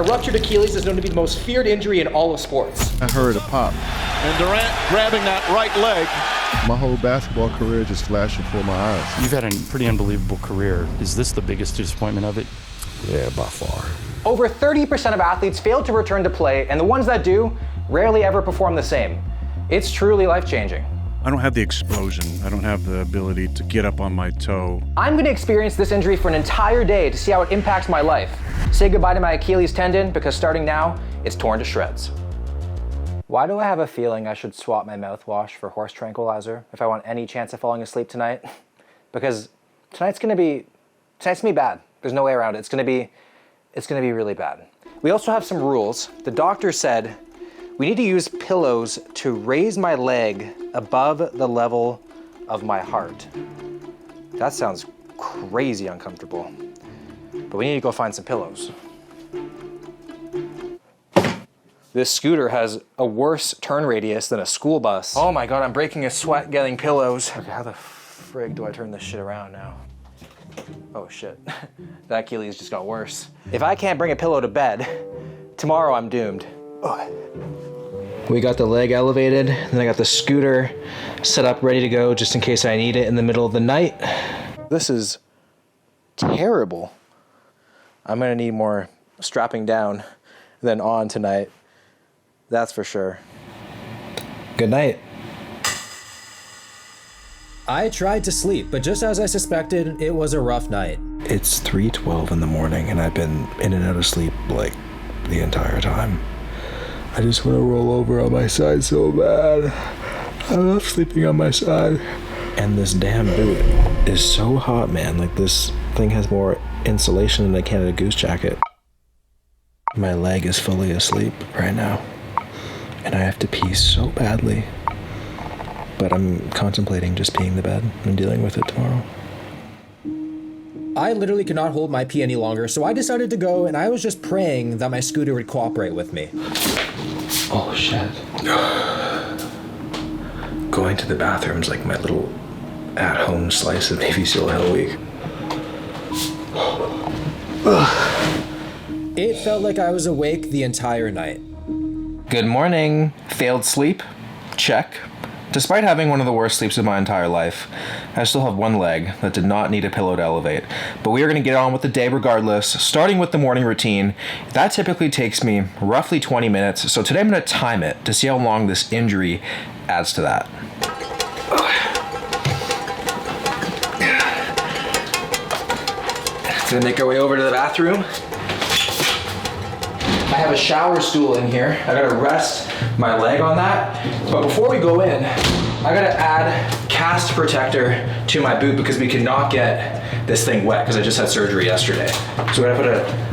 A ruptured Achilles is known to be the most feared injury in all of sports. I heard a pop. And Durant grabbing that right leg. My whole basketball career just flashed before my eyes. You've had a pretty unbelievable career. Is this the biggest disappointment of it? Yeah, by far. Over 30% of athletes fail to return to play, and the ones that do rarely ever perform the same. It's truly life-changing. I don't have the explosion. I don't have the ability to get up on my toe. I'm gonna experience this injury for an entire day to see how it impacts my life. Say goodbye to my Achilles tendon, because starting now, it's torn to shreds. Why do I have a feeling I should swap my mouthwash for horse tranquilizer if I want any chance of falling asleep tonight? Because tonight's gonna be bad. There's no way around it. It's gonna be really bad. We also have some rules. The doctor said we need to use pillows to raise my leg above the level of my heart. That sounds crazy uncomfortable, but we need to go find some pillows. This scooter has a worse turn radius than a school bus. Oh my God, I'm breaking a sweat getting pillows. Okay, how the frig do I turn this shit around now? Oh shit, that Achilles just got worse. If I can't bring a pillow to bed, tomorrow I'm doomed. Ugh. We got the leg elevated, then I got the scooter set up ready to go just in case I need it in the middle of the night. This is terrible. I'm gonna need more strapping down than on tonight. That's for sure. Good night. I tried to sleep, but just as I suspected, it was a rough night. It's 3:12 in the morning and I've been in and out of sleep like the entire time. I just want to roll over on my side so bad. I love sleeping on my side. And this damn boot is so hot, man. Like, this thing has more insulation than a Canada Goose jacket. My leg is fully asleep right now. And I have to pee so badly. But I'm contemplating just peeing the bed and dealing with it tomorrow. I literally could not hold my pee any longer, so I decided to go, and I was just praying that my scooter would cooperate with me. Oh shit. Going to the bathroom's like my little at-home slice of Navy SEAL Hell Week. It felt like I was awake the entire night. Good morning. Failed sleep? Check. Despite having one of the worst sleeps of my entire life, I still have one leg that did not need a pillow to elevate. But we are going to get on with the day regardless, starting with the morning routine. That typically takes me roughly 20 minutes, so today I'm going to time it to see how long this injury adds to that. Gonna make our way over to the bathroom. I have a shower stool in here. I gotta rest my leg on that. But before we go in, I gotta add cast protector to my boot because we cannot get this thing wet because I just had surgery yesterday. So we're gonna put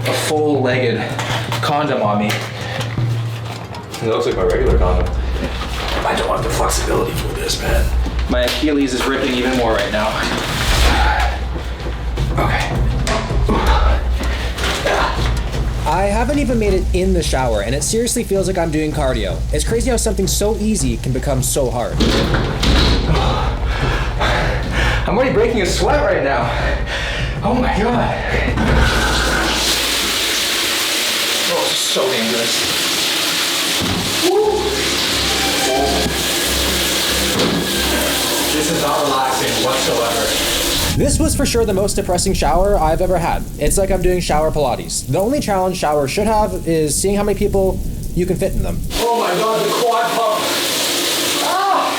a full-legged condom on me. It looks like my regular condom. I don't have the flexibility for this, man. My Achilles is ripping even more right now. Okay. I haven't even made it in the shower, and it seriously feels like I'm doing cardio. It's crazy how something so easy can become so hard. I'm already breaking a sweat right now. Oh my God. Oh, this is so dangerous. Woo. This is not relaxing whatsoever. This was for sure the most depressing shower I've ever had. It's like I'm doing shower Pilates. The only challenge showers should have is seeing how many people you can fit in them. Oh my God, the quad pump. Ah.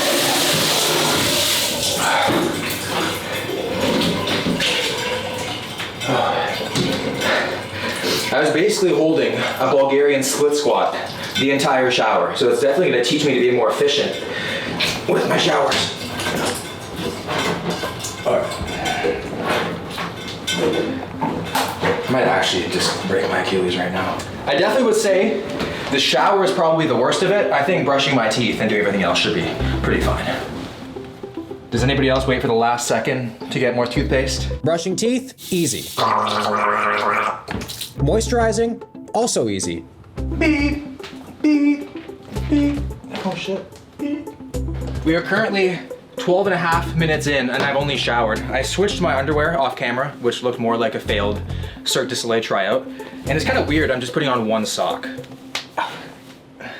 I was basically holding a Bulgarian split squat the entire shower, so it's definitely going to teach me to be more efficient with my showers. All right. I might actually just break my Achilles right now. I definitely would say the shower is probably the worst of it. I think brushing my teeth and doing everything else should be pretty fine. Does anybody else wait for the last second to get more toothpaste? Brushing teeth, easy. Moisturizing, also easy. Beep, beep, beep. Oh shit. Beep. We are currently 12 and a half minutes in and I've only showered. I switched my underwear off camera, which looked more like a failed Cirque du Soleil tryout. And it's kind of weird, I'm just putting on one sock.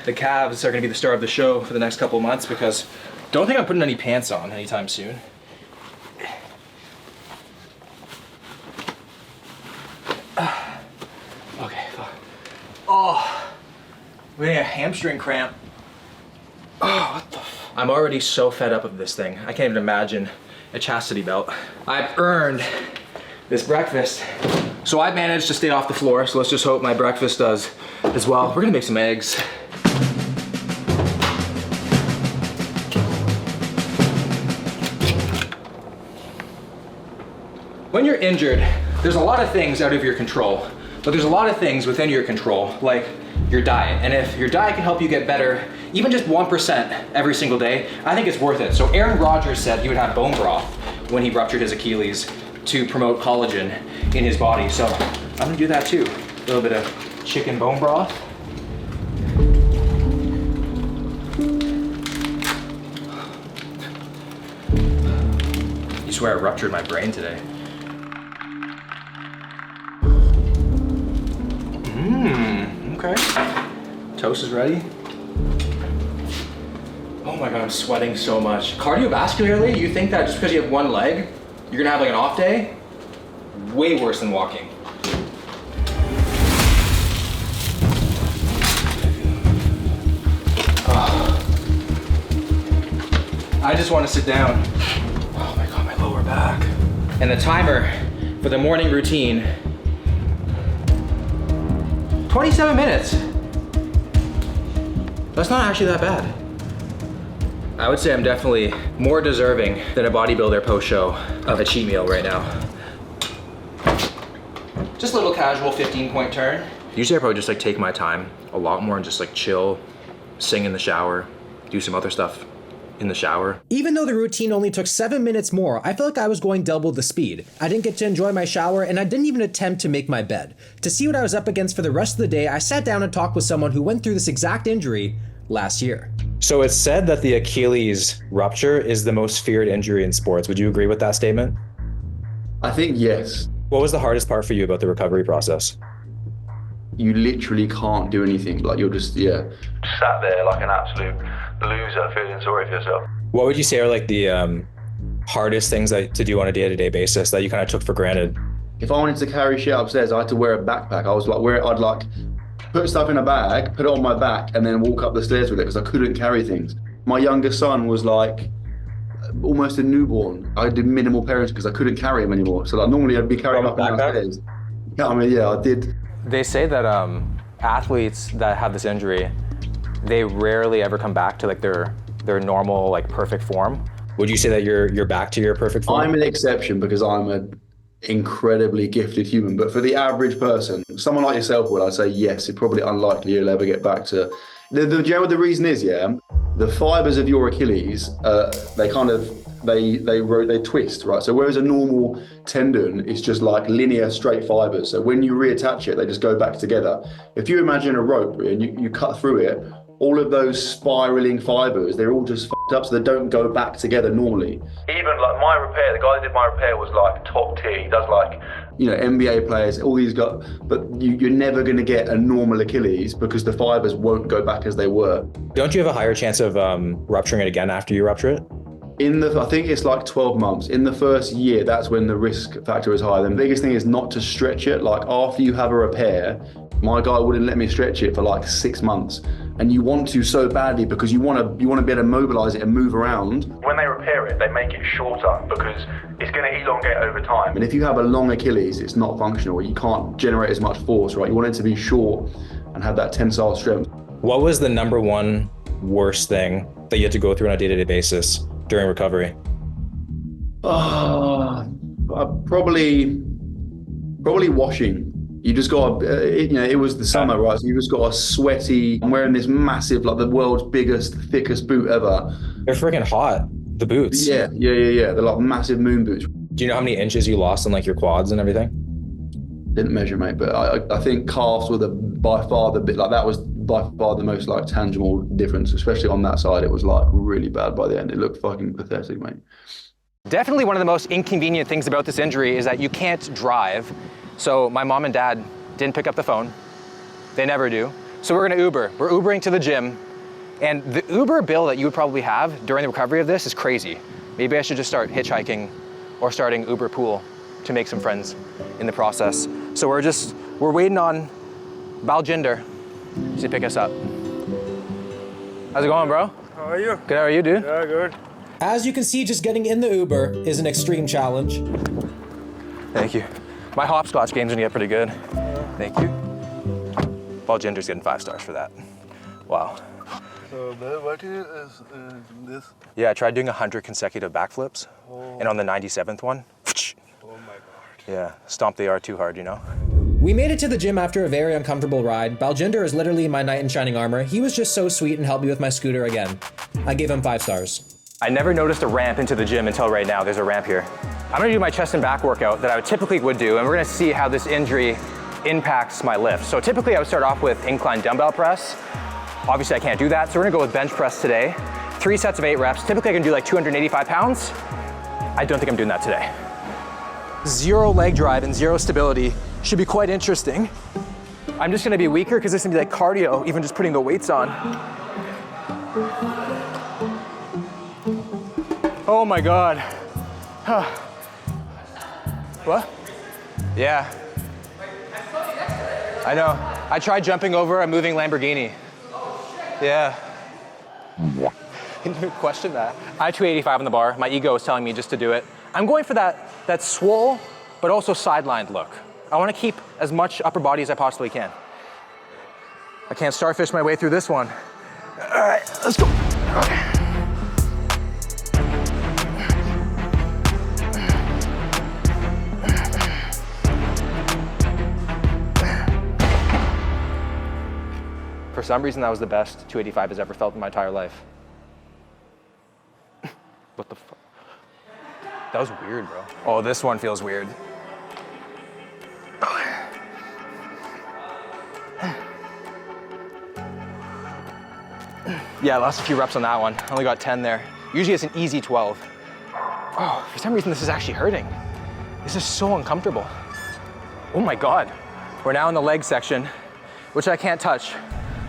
The calves are gonna be the star of the show for the next couple of months because don't think I'm putting any pants on anytime soon. Okay, fuck. Oh, we're getting a hamstring cramp. Oh, what the f— I'm already so fed up of this thing. I can't even imagine a chastity belt. I've earned this breakfast. So I managed to stay off the floor, so let's just hope my breakfast does as well. We're gonna make some eggs. When you're injured, there's a lot of things out of your control, but there's a lot of things within your control, like your diet. And if your diet can help you get better, even just 1% every single day, I think it's worth it. So Aaron Rodgers said he would have bone broth when he ruptured his Achilles to promote collagen in his body. So I'm gonna do that too. A little bit of chicken bone broth. You swear I ruptured my brain today. Okay. Toast is ready. Oh my God, I'm sweating so much. Cardiovascularly, you think that just because you have one leg, you're gonna have like an off day? Way worse than walking. I just want to sit down. Oh my God, my lower back. And the timer for the morning routine, 27 minutes. That's not actually that bad. I would say I'm definitely more deserving than a bodybuilder post-show of a cheat meal right now. Just a little casual 15-point turn. Usually I probably just like take my time a lot more and just like chill, sing in the shower, do some other stuff in the shower. Even though the routine only took 7 minutes more, I felt like I was going double the speed. I didn't get to enjoy my shower, and I didn't even attempt to make my bed. To see what I was up against for the rest of the day, I sat down and talked with someone who went through this exact injury last year. So it's said that the Achilles rupture is the most feared injury in sports. Would you agree with that statement? I think yes. What was the hardest part for you about the recovery process? You literally can't do anything. Like you're just, sat there like an absolute loser feeling sorry for yourself. What would you say are like the hardest things to do on a day-to-day basis that you kind of took for granted? If I wanted to carry shit upstairs, I had to wear a backpack. I was like, I'd like put stuff in a bag, put it on my back, and then walk up the stairs with it because I couldn't carry things. My youngest son was like almost a newborn. I did minimal parenting because I couldn't carry him anymore. So like normally I'd be carrying up and downstairs. Yeah, I mean, yeah, I did. They say that athletes that have this injury, they rarely ever come back to like their normal, like perfect form. Would you say that you're back to your perfect form? I'm an exception because I'm an incredibly gifted human, but for the average person, someone like yourself would, I'd say yes, it's probably unlikely you'll ever get back to. Do you know what the reason is? Yeah, the fibers of your Achilles, they twist, right? So whereas a normal tendon is just like linear straight fibers, so when you reattach it, they just go back together. If you imagine a rope and you cut through it, all of those spiraling fibers, they're all just fucked up, so they don't go back together normally. Even like my repair, the guy that did my repair was like top tier. He does like, NBA players, all these guys, but you're never going to get a normal Achilles because the fibers won't go back as they were. Don't you have a higher chance of rupturing it again after you rupture it? I think it's like 12 months. In the first year, that's when the risk factor is higher. The biggest thing is not to stretch it. Like after you have a repair, my guy wouldn't let me stretch it for like 6 months. And you want to so badly because you want to be able to mobilize it and move around. When they repair it, they make it shorter because it's going to elongate over time. And if you have a long Achilles, it's not functional. You can't generate as much force, right? You want it to be short and have that tensile strength. What was the number one worst thing that you had to go through on a day-to-day basis during recovery? Probably washing. You just got, it was the summer, right? So you just got a sweaty, I'm wearing this massive, like the world's biggest, thickest boot ever. They're freaking hot, the boots. Yeah. They're like massive moon boots. Do you know how many inches you lost in like your quads and everything? Didn't measure, mate, but I think calves were by far the bit, like that was by far the most like tangible difference, especially on that side. It was like really bad by the end. It looked fucking pathetic, mate. Definitely one of the most inconvenient things about this injury is that you can't drive. So my mom and dad didn't pick up the phone. They never do. So we're gonna Uber. We're Ubering to the gym. And the Uber bill that you would probably have during the recovery of this is crazy. Maybe I should just start hitchhiking or starting Uber Pool to make some friends in the process. So we're waiting on Baljinder to pick us up. How's it going, bro? How are you? Good, how are you, dude? Yeah, good. As you can see, just getting in the Uber is an extreme challenge. Thank you. My hopscotch game's gonna get pretty good. Thank you. Baljinder's getting 5 stars for that. Wow. So what is this? Yeah, I tried doing 100 consecutive backflips, and on the 97th one, Oh my God. yeah, stomped the R too hard, you know? We made it to the gym after a very uncomfortable ride. Baljinder is literally my knight in shining armor. He was just so sweet and helped me with my scooter again. I gave him 5 stars. I never noticed a ramp into the gym until right now. There's a ramp here. I'm gonna do my chest and back workout that I typically would do, and we're gonna see how this injury impacts my lift. So typically I would start off with incline dumbbell press. Obviously I can't do that, so we're gonna go with bench press today. 3 sets of 8 reps. Typically I can do like 285 pounds. I don't think I'm doing that today. 0 leg drive and 0 stability should be quite interesting. I'm just gonna be weaker because this is gonna be like cardio, even just putting the weights on. Oh my God. What? Yeah. I know. I tried jumping over a moving Lamborghini. Yeah. Question that. I had 285 on the bar. My ego is telling me just to do it. I'm going for that swole, but also sidelined look. I want to keep as much upper body as I possibly can. I can't starfish my way through this one. All right, let's go. Okay. For some reason, that was the best 285 has ever felt in my entire life. What the fuck? That was weird, bro. Oh, this one feels weird. Yeah, I lost a few reps on that one. I only got 10 there. Usually it's an easy 12. Oh, for some reason this is actually hurting. This is so uncomfortable. Oh my God. We're now in the leg section, which I can't touch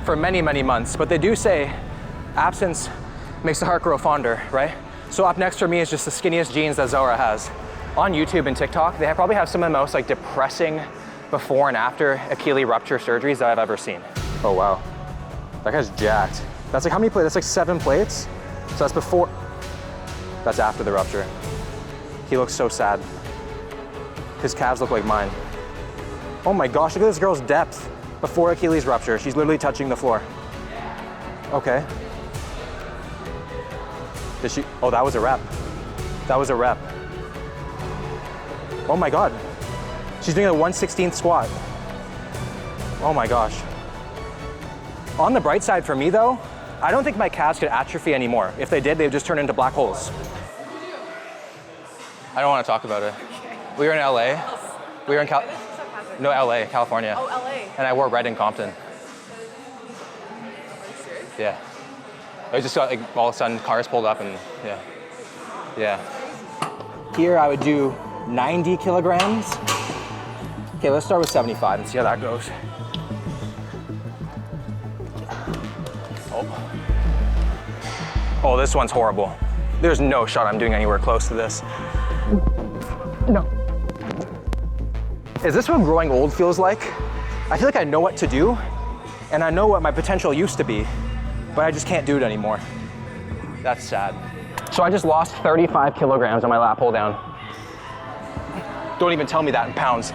for many, many months, but they do say absence makes the heart grow fonder, right? So up next for me is just the skinniest jeans that Zora has. On YouTube and TikTok, they probably have some of the most like depressing before and after Achilles rupture surgeries that I've ever seen. Oh wow, that guy's jacked. That's like how many plates? That's like 7 plates. So that's before, that's after the rupture. He looks so sad. His calves look like mine. Oh my gosh, look at this girl's depth. Before Achilles rupture, she's literally touching the floor. Okay. Did she, oh, that was a rep. That was a rep. Oh my God. She's doing a 1/16 squat. Oh my gosh. On the bright side for me though, I don't think my calves could atrophy anymore. If they did, they would just turn into black holes. I don't want to talk about it. We were in LA. We were in no, LA, California. Oh, LA. And I wore red in Compton. Are you serious? Yeah. I just got like all of a sudden cars pulled up and yeah. Yeah. Here I would do 90 kilograms. Okay, let's start with 75 and see how that goes. Oh, this one's horrible. There's no shot I'm doing anywhere close to this. No. Is this what growing old feels like? I feel like I know what to do, and I know what my potential used to be, but I just can't do it anymore. That's sad. So I just lost 35 kilograms on my lat pull down. Don't even tell me that in pounds.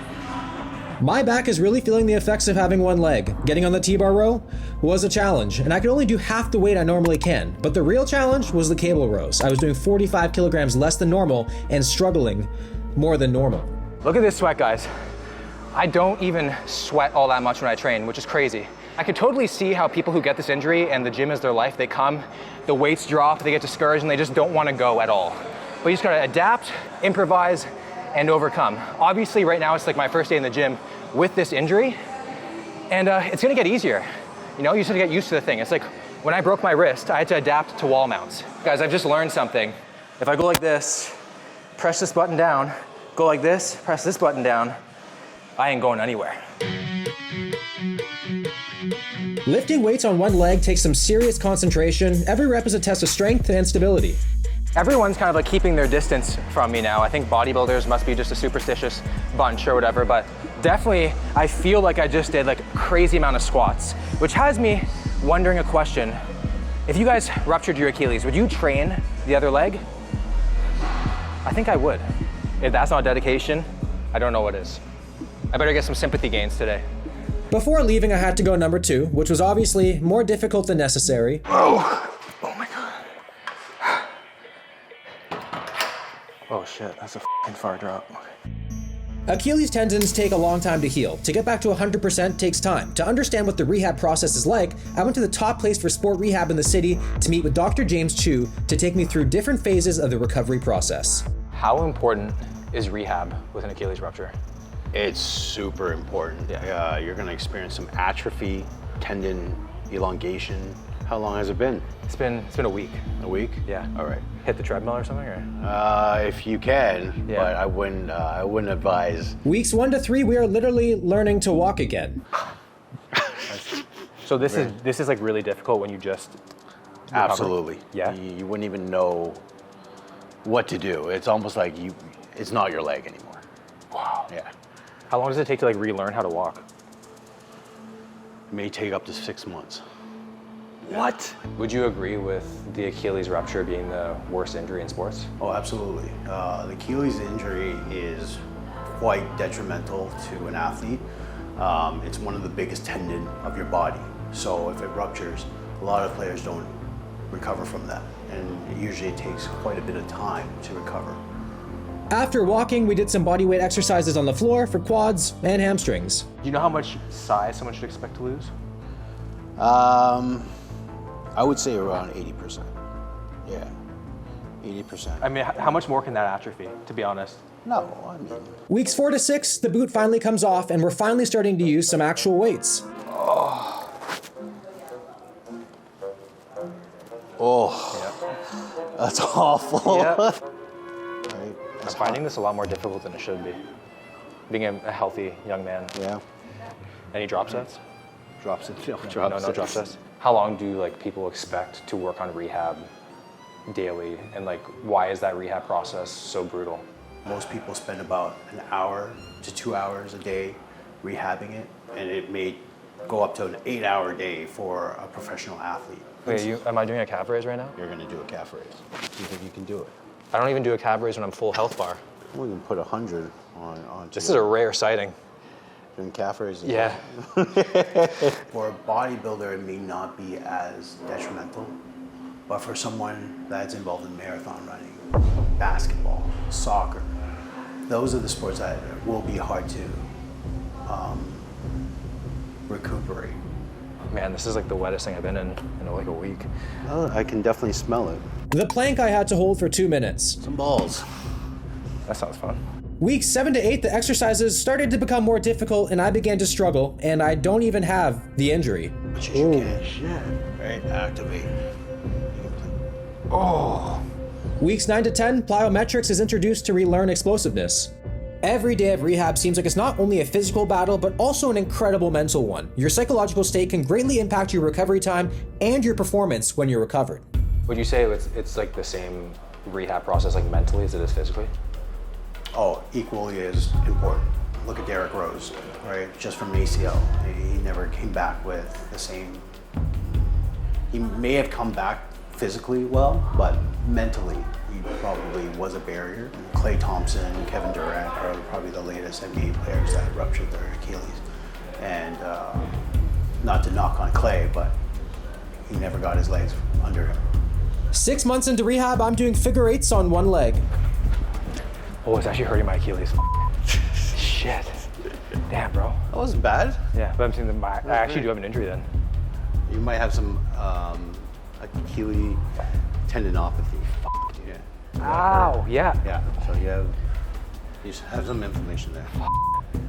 My back is really feeling the effects of having one leg. Getting on the T-bar row was a challenge, and I could only do half the weight I normally can. But the real challenge was the cable rows. I was doing 45 kilograms less than normal and struggling more than normal. Look at this sweat, guys. I don't even sweat all that much when I train, which is crazy. I could totally see how people who get this injury and the gym is their life, they come, the weights drop, they get discouraged, and they just don't want to go at all. But you just gotta adapt, improvise, and overcome. Obviously, right now it's like my first day in the gym with this injury, and it's gonna get easier. You know, you just have to get used to the thing. It's like when I broke my wrist, I had to adapt to wall mounts. Guys, I've just learned something. If I go like this, press this button down, go like this, press this button down, I ain't going anywhere. Lifting weights on one leg takes some serious concentration. Every rep is a test of strength and stability. Everyone's kind of like keeping their distance from me now. I think bodybuilders must be just a superstitious bunch or whatever, but definitely I feel like I just did like a crazy amount of squats, which has me wondering a question. If you guys ruptured your Achilles, would you train the other leg? I think I would. If that's not dedication, I don't know what is. I better get some sympathy gains today. Before leaving, I had to go number 2, which was obviously more difficult than necessary. Oh my God. Oh shit, that's a f***ing far drop. Achilles tendons take a long time to heal. To get back to 100% takes time. To understand what the rehab process is like, I went to the top place for sport rehab in the city to meet with Dr. James Chu to take me through different phases of the recovery process. How important is rehab with an Achilles rupture? It's super important. Yeah. You're gonna experience some atrophy, tendon elongation. How long has it been? It's been a week. A week? Yeah. All right. Hit the treadmill or something, or? If you can, Yeah. but I wouldn't advise. Weeks 1 to 3, we are literally learning to walk again. So this is like really difficult when you just recover? Absolutely. Yeah. You wouldn't even know what to do. It's almost like it's not your leg anymore. Wow. Yeah. How long does it take to like relearn how to walk? It may take up to 6 months. What? Would you agree with the Achilles rupture being the worst injury in sports? Oh, absolutely. The Achilles injury is quite detrimental to an athlete. It's one of the biggest tendon of your body. So if it ruptures, a lot of players don't recover from that. And it usually takes quite a bit of time to recover. After walking, we did some bodyweight exercises on the floor for quads and hamstrings. Do you know how much size someone should expect to lose? I would say around 80%. Yeah, 80%. I mean, how much more can that atrophy, to be honest? No, I mean... Weeks 4 to 6, the boot finally comes off and we're finally starting to use some actual weights. Oh, Yeah. that's awful. Yeah. Right, I'm that's finding this a lot more difficult than it should be. Being a healthy young man. Yeah. Any drop sets? Drops it. No, No drop sets. How long do like people expect to work on rehab daily, and like why is that rehab process so brutal? Most people spend about an hour to 2 hours a day rehabbing it, and it may go up to an 8-hour day for a professional athlete. Wait, am I doing a calf raise right now? You're gonna do a calf raise. Do you think you can do it? I don't even do a calf raise when I'm full health bar. We can put 100 on. This is a rare sighting. Doing calf raises. Yeah. For a bodybuilder, it may not be as detrimental, but for someone that's involved in marathon running, basketball, soccer, those are the sports that will be hard to recuperate. Man, this is like the wettest thing I've been in like a week. Oh, I can definitely smell it. The plank I had to hold for 2 minutes. Some balls. That sounds fun. Weeks 7 to 8, the exercises started to become more difficult and I began to struggle, and I don't even have the injury. You can. Right, activate. Oh. Weeks 9 to 10, plyometrics is introduced to relearn explosiveness. Every day of rehab seems like it's not only a physical battle, but also an incredible mental one. Your psychological state can greatly impact your recovery time and your performance when you're recovered. Would you say it's like the same rehab process like mentally as it is physically? Oh, equally as important. Look at Derrick Rose, right? Just from ACL. He never came back with the same. He may have come back physically well, but mentally, he probably was a barrier. Klay Thompson, Kevin Durant are probably the latest NBA players that ruptured their Achilles. And not to knock on Klay, but he never got his legs under him. 6 months into rehab, I'm doing figure eights on one leg. Oh, it's actually hurting my Achilles. Shit. Damn, bro. That wasn't bad. Yeah, but I'm saying that I actually do have an injury then. You might have some Achilles tendinopathy. Yeah. Ow, yeah. Yeah, so you just have some inflammation there.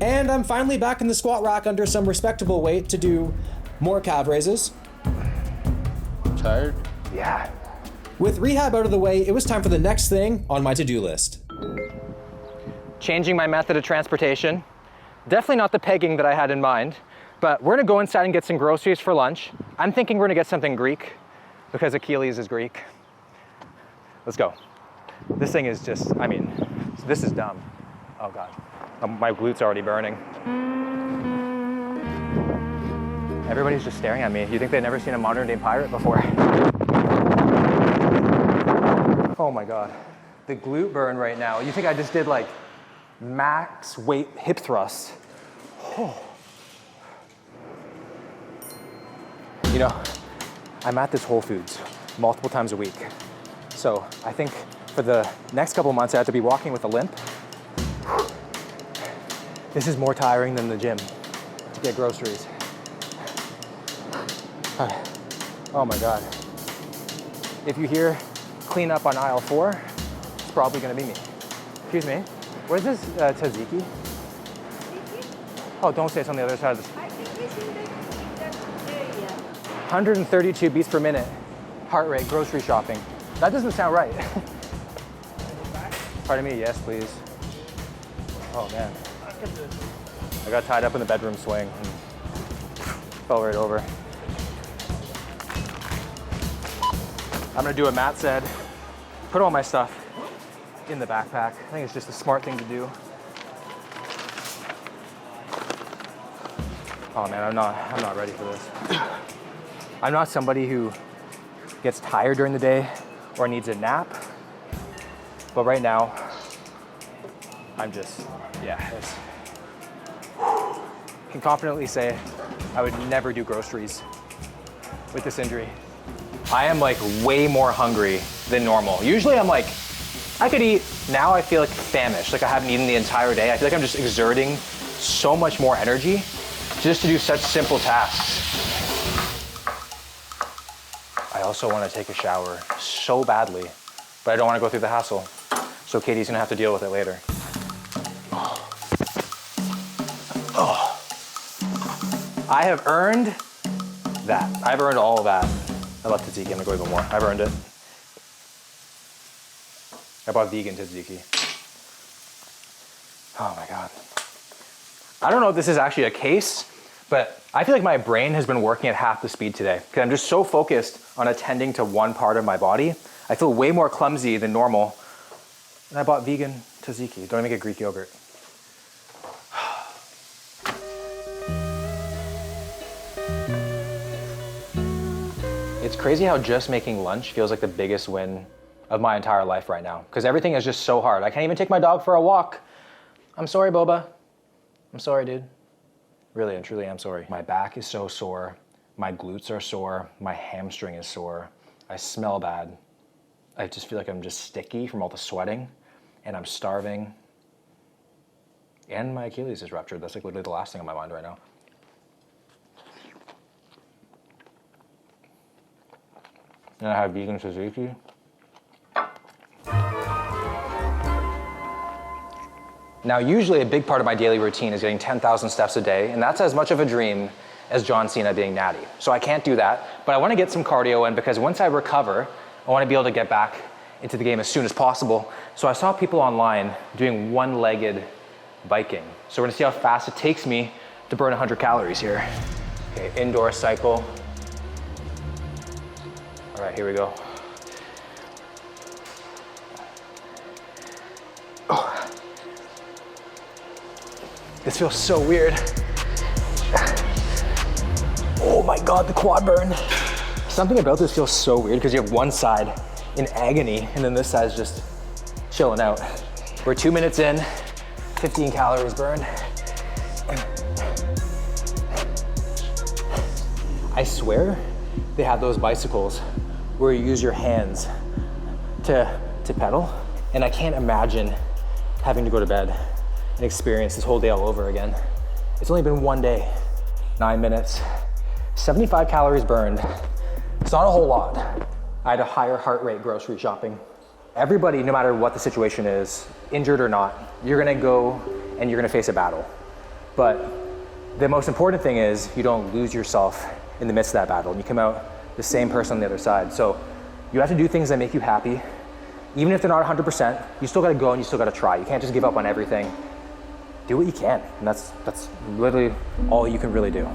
And I'm finally back in the squat rack under some respectable weight to do more calf raises. Tired? Yeah. With rehab out of the way, it was time for the next thing on my to-do list. Changing my method of transportation. Definitely not the pegging that I had in mind, but we're gonna go inside and get some groceries for lunch. I'm thinking we're gonna get something Greek because Achilles is Greek. Let's go. This thing is just, I mean, this is dumb. Oh God, my glutes are already burning. Everybody's just staring at me. You think they've never seen a modern day pirate before? Oh my God, the glute burn right now. You think I just did like max weight hip thrusts? Oh. You know, I'm at this Whole Foods multiple times a week. So I think for the next couple months I have to be walking with a limp. This is more tiring than the gym to get groceries. Oh my God. If you hear clean up on aisle 4, it's probably gonna be me. Excuse me, where's this tzatziki? Oh, don't say it's on the other side of this. 132 beats per minute, heart rate, grocery shopping. That doesn't sound right. Pardon me, yes, please. Oh man. I got tied up in the bedroom swing and fell right over. I'm gonna do what Matt said, put all my stuff in the backpack. I think it's just a smart thing to do. Oh man, I'm not ready for this. I'm not somebody who gets tired during the day or needs a nap, but right now, I'm just, can confidently say I would never do groceries with this injury. I am like way more hungry than normal. Usually I'm like, I could eat. Now I feel like famished, like I haven't eaten the entire day. I feel like I'm just exerting so much more energy just to do such simple tasks. I also want to take a shower so badly, but I don't want to go through the hassle. So Katie's gonna have to deal with it later. Oh. I have earned that. I've earned all of that. I love tzatziki, I'm gonna go even more. I've earned it. I bought vegan tzatziki. Oh my God. I don't know if this is actually a case, but I feel like my brain has been working at half the speed today because I'm just so focused on attending to one part of my body. I feel way more clumsy than normal. And I bought vegan tzatziki. Don't I make it Greek yogurt? It's crazy how just making lunch feels like the biggest win of my entire life right now, because everything is just so hard. I can't even take my dog for a walk. I'm sorry, Boba. I'm sorry, dude. Really and truly, I'm sorry. My back is so sore. My glutes are sore. My hamstring is sore. I smell bad. I just feel like I'm just sticky from all the sweating, and I'm starving. And my Achilles is ruptured. That's like literally the last thing on my mind right now. And I have vegan tzatziki. Now, usually a big part of my daily routine is getting 10,000 steps a day, and that's as much of a dream as John Cena being natty. So I can't do that, but I want to get some cardio in because once I recover, I want to be able to get back into the game as soon as possible. So I saw people online doing one-legged biking. So we're gonna see how fast it takes me to burn 100 calories here. Okay, indoor cycle. All right, here we go. Oh. This feels so weird. Oh my God, the quad burn. Something about this feels so weird because you have one side in agony and then this side's just chilling out. We're 2 minutes in, 15 calories burned. I swear they have those bicycles where you use your hands to pedal. And I can't imagine having to go to bed and experience this whole day all over again. It's only been one day, 9 minutes, 75 calories burned. It's not a whole lot. I had a higher heart rate grocery shopping. Everybody, no matter what the situation is, injured or not, you're gonna go and you're gonna face a battle. But the most important thing is you don't lose yourself in the midst of that battle, and you come out the same person on the other side. So you have to do things that make you happy. Even if they're not 100%, you still gotta go and you still gotta try. You can't just give up on everything. Do what you can, and that's literally all you can really do.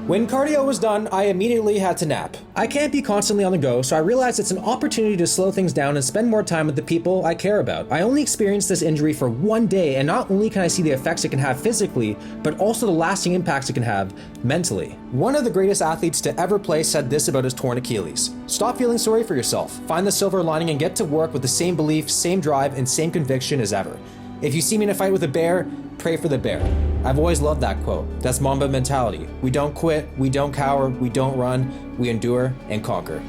When cardio was done, I immediately had to nap. I can't be constantly on the go, so I realized it's an opportunity to slow things down and spend more time with the people I care about. I only experienced this injury for one day, and not only can I see the effects it can have physically, but also the lasting impacts it can have mentally. One of the greatest athletes to ever play said this about his torn Achilles: "Stop feeling sorry for yourself, find the silver lining, and get to work with the same belief, same drive, and same conviction as ever. If you see me in a fight with a bear, pray for the bear." I've always loved that quote. That's Mamba mentality. We don't quit, we don't cower, we don't run, we endure and conquer.